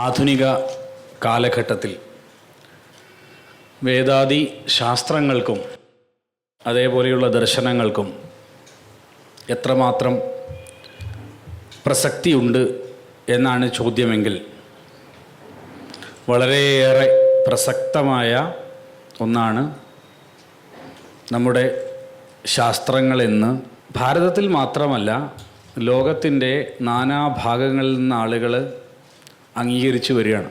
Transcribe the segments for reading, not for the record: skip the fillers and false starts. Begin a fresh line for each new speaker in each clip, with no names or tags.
ആധുനിക കാലഘട്ടത്തിൽ വേദാദി ശാസ്ത്രങ്ങൾക്കും അതേപോലെയുള്ള ദർശനങ്ങൾക്കും എത്രമാത്രം പ്രസക്തിയുണ്ട് എന്നാണ് ചോദ്യമെങ്കിൽ വളരെയേറെ പ്രസക്തമായ ഒന്നാണ് നമ്മുടെ ശാസ്ത്രങ്ങളെന്ന് ഭാരതത്തിൽ മാത്രമല്ല ലോകത്തിൻ്റെ നാനാഭാഗങ്ങളിൽ നിന്ന് ആളുകൾ അംഗീകരിച്ചു വരികയാണ്.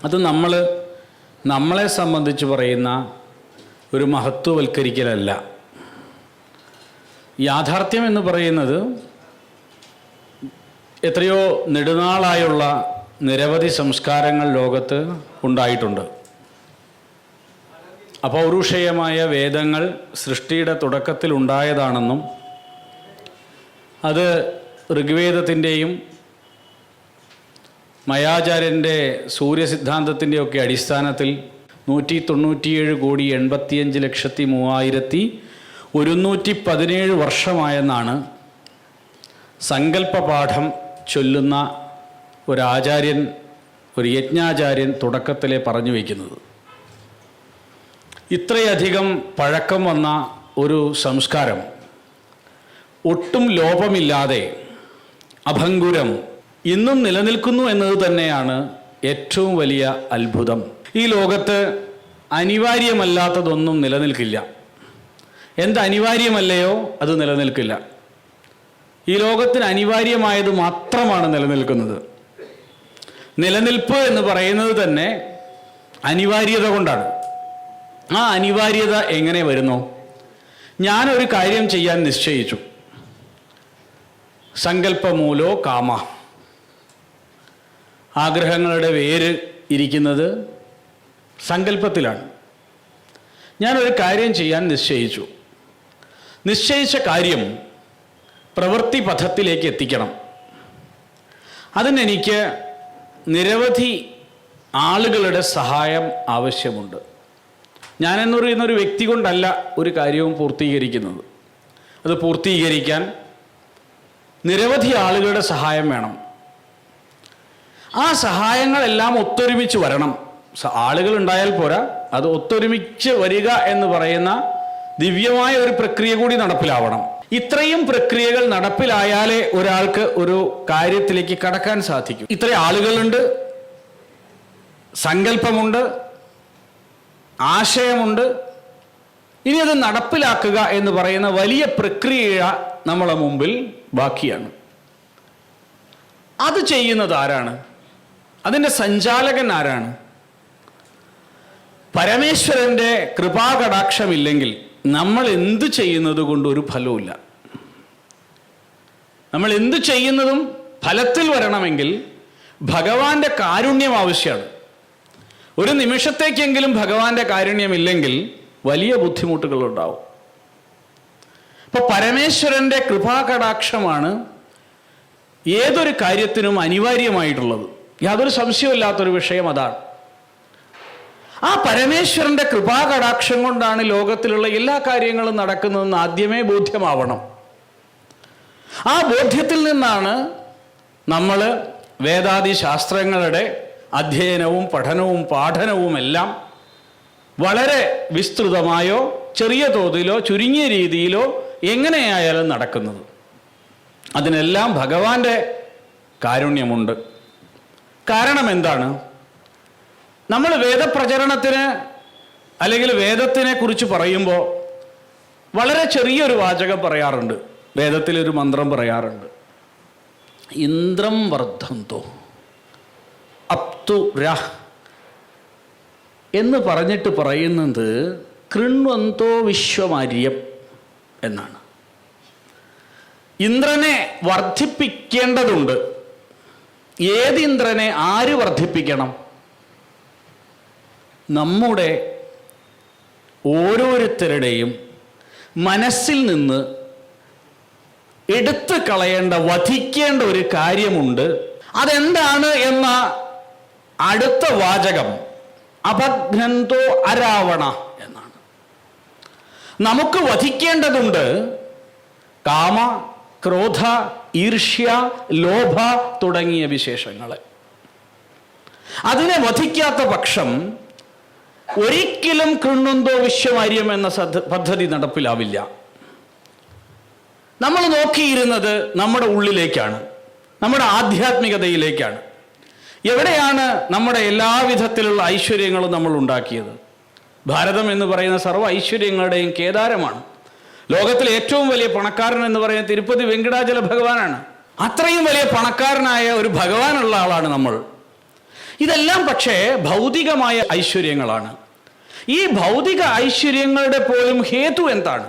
അത് നമ്മളെ സംബന്ധിച്ച് പറയുന്ന ഒരു മഹത്വവൽക്കരിക്കലല്ല. യാഥാർത്ഥ്യം എന്ന് പറയുന്നത് എത്രയോ നെടുനാളായുള്ള നിരവധി സംസ്കാരങ്ങൾ ലോകത്ത് ഉണ്ടായിട്ടുണ്ട്. അപൗരുഷേയമായ വേദങ്ങൾ സൃഷ്ടിയുടെ തുടക്കത്തിൽ ഉണ്ടായതാണെന്നും അത് ഋഗ്വേദത്തിൻ്റെയും മയാചാര്യൻ്റെ സൂര്യസിദ്ധാന്തത്തിൻ്റെയൊക്കെ അടിസ്ഥാനത്തിൽ 197,85,3117 വർഷമായെന്നാണ് സങ്കല്പപാഠം ചൊല്ലുന്ന ഒരാചാര്യൻ, ഒരു യജ്ഞാചാര്യൻ തുടക്കത്തിലെ പറഞ്ഞു വയ്ക്കുന്നത്. ഇത്രയധികം പഴക്കം വന്ന ഒരു സംസ്കാരം ഒട്ടും ലോപമില്ലാതെ അഭംഗുരം ഇന്നും നിലനിൽക്കുന്നു എന്നത് തന്നെയാണ് ഏറ്റവും വലിയ അത്ഭുതം. ഈ ലോകത്ത് അനിവാര്യമല്ലാത്തതൊന്നും നിലനിൽക്കില്ല. എന്ത് അനിവാര്യമല്ലയോ അത് നിലനിൽക്കില്ല. ഈ ലോകത്തിന് അനിവാര്യമായത് മാത്രമാണ് നിലനിൽക്കുന്നത്. നിലനിൽപ്പ് എന്ന് പറയുന്നത് തന്നെ അനിവാര്യത കൊണ്ടാണ്. ആ അനിവാര്യത എങ്ങനെ വരുന്നു? ഞാനൊരു കാര്യം ചെയ്യാൻ നിശ്ചയിച്ചു. സങ്കല്പമൂലോ കാമ. ആഗ്രഹങ്ങളുടെ വേര് ഇരിക്കുന്നത് സങ്കല്പത്തിലാണ്. ഞാനൊരു കാര്യം ചെയ്യാൻ നിശ്ചയിച്ചു. നിശ്ചയിച്ച കാര്യം പ്രവൃത്തി പഥത്തിലേക്ക് എത്തിക്കണം. അതിനെനിക്ക് നിരവധി ആളുകളുടെ സഹായം ആവശ്യമുണ്ട്. ഞാനെന്ന് പറയുന്നൊരു വ്യക്തി കൊണ്ടല്ല ഒരു കാര്യവും പൂർത്തീകരിക്കുന്നത്. അത് പൂർത്തീകരിക്കാൻ നിരവധി ആളുകളുടെ സഹായം വേണം. ആ സഹായങ്ങളെല്ലാം ഒത്തൊരുമിച്ച് വരണം. ആളുകൾ ഉണ്ടായാൽ പോരാ, അത് ഒത്തൊരുമിച്ച് വരിക എന്ന് പറയുന്ന ദിവ്യമായ ഒരു പ്രക്രിയ കൂടി നടപ്പിലാവണം. ഇത്രയും പ്രക്രിയകൾ നടപ്പിലായാലേ ഒരാൾക്ക് ഒരു കാര്യത്തിലേക്ക് കടക്കാൻ സാധിക്കും. ഇത്ര ആളുകളുണ്ട്, സങ്കല്പമുണ്ട്, ആശയമുണ്ട്. ഇനി അത് നടപ്പിലാക്കുക എന്ന് പറയുന്ന വലിയ പ്രക്രിയ നമ്മളെ മുമ്പിൽ ബാക്കിയാണ്. അത് ചെയ്യുന്നത് ആരാണ്? അതിൻ്റെ സഞ്ചാലകൻ ആരാണ്? പരമേശ്വരൻ്റെ കൃപാകടാക്ഷമില്ലെങ്കിൽ നമ്മൾ എന്ത് ചെയ്യുന്നത് കൊണ്ട് ഒരു ഫലവുമില്ല. നമ്മൾ എന്ത് ചെയ്യുന്നതും ഫലത്തിൽ വരണമെങ്കിൽ ഭഗവാന്റെ കാരുണ്യം ആവശ്യമാണ്. ഒരു നിമിഷത്തേക്കെങ്കിലും ഭഗവാന്റെ കാരുണ്യമില്ലെങ്കിൽ വലിയ ബുദ്ധിമുട്ടുകളുണ്ടാവും. അപ്പോൾ പരമേശ്വരൻ്റെ കൃപാകടാക്ഷമാണ് ഏതൊരു കാര്യത്തിനും അനിവാര്യമായിട്ടുള്ളത്. യാതൊരു സംശയമില്ലാത്തൊരു വിഷയം അതാണ്. ആ പരമേശ്വരൻ്റെ കൃപാകടാക്ഷം കൊണ്ടാണ് ലോകത്തിലുള്ള എല്ലാ കാര്യങ്ങളും നടക്കുന്നതെന്ന് ആദ്യമേ ബോധ്യമാവണം. ആ ബോധ്യത്തിൽ നിന്നാണ് നമ്മൾ വേദാദി ശാസ്ത്രങ്ങളുടെ അധ്യയനവും പഠനവും പാഠനവും എല്ലാം വളരെ വിസ്തൃതമായോ ചെറിയ തോതിലോ ചുരുങ്ങിയ രീതിയിലോ എങ്ങനെയായാലും നടക്കുന്നത്. അതിനെല്ലാം ഭഗവാന്റെ കാരുണ്യമുണ്ട്. കാരണം എന്താണ്? നമ്മൾ വേദപ്രചരണത്തിന് അല്ലെങ്കിൽ വേദത്തിനെ കുറിച്ച് പറയുമ്പോൾ വളരെ ചെറിയൊരു വാചകം പറയാറുണ്ട്. വേദത്തിലൊരു മന്ത്രം പറയാറുണ്ട്. ഇന്ദ്രം വർദ്ധന്തോ അപ്തു രഹ് എന്ന് പറഞ്ഞിട്ട് പറയുന്നത് കൃണ്വന്തോ വിശ്വമാര്യം എന്നാണ്. ഇന്ദ്രനെ വർദ്ധിപ്പിക്കേണ്ടതുണ്ട്. ഏത് ഇന്ദ്രനെ ആര് വർദ്ധിപ്പിക്കണം? നമ്മുടെ ഓരോരുത്തരുടെയും മനസ്സിൽ നിന്ന് എടുത്തു കളയേണ്ട, വധിക്കേണ്ട ഒരു കാര്യമുണ്ട്. അതെന്താണ് എന്ന അടുത്ത വാചകം അപഘ്നന്തോ അരാവണ എന്നാണ്. നമുക്ക് വധിക്കേണ്ടതുണ്ട് കാമ, ക്രോധ, ഈർഷ്യ, ലോഭ തുടങ്ങിയ വിശേഷങ്ങളെ. അതിനെ വധിക്കാത്ത പക്ഷം ഒരിക്കലും കൃണ്ണുന്തോ വിശ്വമാര്യം എന്ന പദ്ധതി നടപ്പിലാവില്ല. നമ്മൾ നോക്കിയിരുന്നത് നമ്മുടെ ഉള്ളിലേക്കാണ്, നമ്മുടെ ആധ്യാത്മികതയിലേക്കാണ്. എവിടെയാണ് നമ്മുടെ എല്ലാവിധത്തിലുള്ള ഐശ്വര്യങ്ങളും നമ്മൾ ഉണ്ടാക്കിയത്? ഭാരതം എന്ന് പറയുന്ന സർവ്വ ഐശ്വര്യങ്ങളുടെയും കേദാരമാണ്. ലോകത്തിലെ ഏറ്റവും വലിയ പണക്കാരൻ എന്ന് പറയുന്ന തിരുപ്പതി വെങ്കടാചല ഭഗവാനാണ്. അത്രയും വലിയ പണക്കാരനായ ഒരു ഭഗവാനുള്ള ആളാണ് നമ്മൾ. ഇതെല്ലാം പക്ഷേ ഭൗതികമായ ഐശ്വര്യങ്ങളാണ്. ഈ ഭൗതിക ഐശ്വര്യങ്ങളുടെ പോലും ഹേതു എന്താണ്?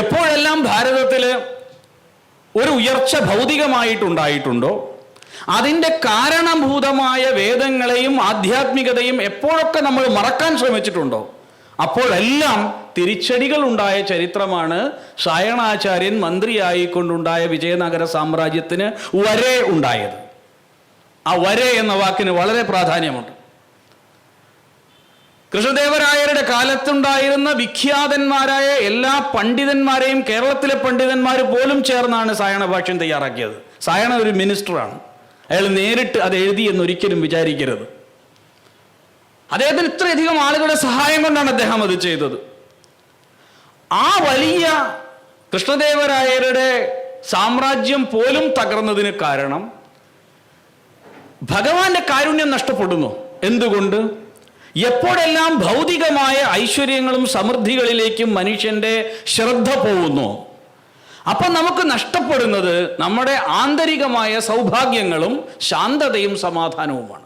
എപ്പോഴെല്ലാം ഭാരതത്തിൽ ഒരു ഉയർച്ച ഭൗതികമായിട്ടുണ്ടായിട്ടുണ്ടോ, അതിൻ്റെ കാരണഭൂതമായ വേദങ്ങളെയും ആധ്യാത്മികതയും എപ്പോഴൊക്കെ നമ്മൾ മറക്കാൻ ശ്രമിച്ചിട്ടുണ്ടോ, അപ്പോഴെല്ലാം തിരിച്ചടികൾ ഉണ്ടായ ചരിത്രമാണ് സായണാചാര്യൻ മന്ത്രിയായിക്കൊണ്ടുണ്ടായ വിജയനഗര സാമ്രാജ്യത്തിന് വരെ ഉണ്ടായത്. ആ വരെ എന്ന വാക്കിന് വളരെ പ്രാധാന്യമുണ്ട്. കൃഷ്ണദേവരായരുടെ കാലത്തുണ്ടായിരുന്ന വിഖ്യാതന്മാരായ എല്ലാ പണ്ഡിതന്മാരെയും കേരളത്തിലെ പണ്ഡിതന്മാർ പോലും ചേർന്നാണ് സായണ ഭാഷ്യം തയ്യാറാക്കിയത്. സായണ ഒരു മിനിസ്റ്ററാണ്, അയാൾ നേരിട്ട് അത് എഴുതി എന്നൊരിക്കലും വിചാരിക്കരുത്. അദ്ദേഹത്തിന് ഇത്രയധികം ആളുകളുടെ സഹായം കൊണ്ടാണ് അദ്ദേഹം അത് ചെയ്തത്. ആ വലിയ കൃഷ്ണദേവരായരുടെ സാമ്രാജ്യം പോലും തകർന്നതിന് കാരണം ഭഗവാന്റെ കാരുണ്യം നഷ്ടപ്പെടുന്നു. എന്തുകൊണ്ട്? എപ്പോഴെല്ലാം ഭൗതികമായ ഐശ്വര്യങ്ങളും സമൃദ്ധികളിലേക്കും മനുഷ്യന്റെ ശ്രദ്ധ പോകുന്നു, അപ്പം നമുക്ക് നഷ്ടപ്പെടുന്നത് നമ്മുടെ ആന്തരികമായ സൗഭാഗ്യങ്ങളും ശാന്തതയും സമാധാനവുമാണ്.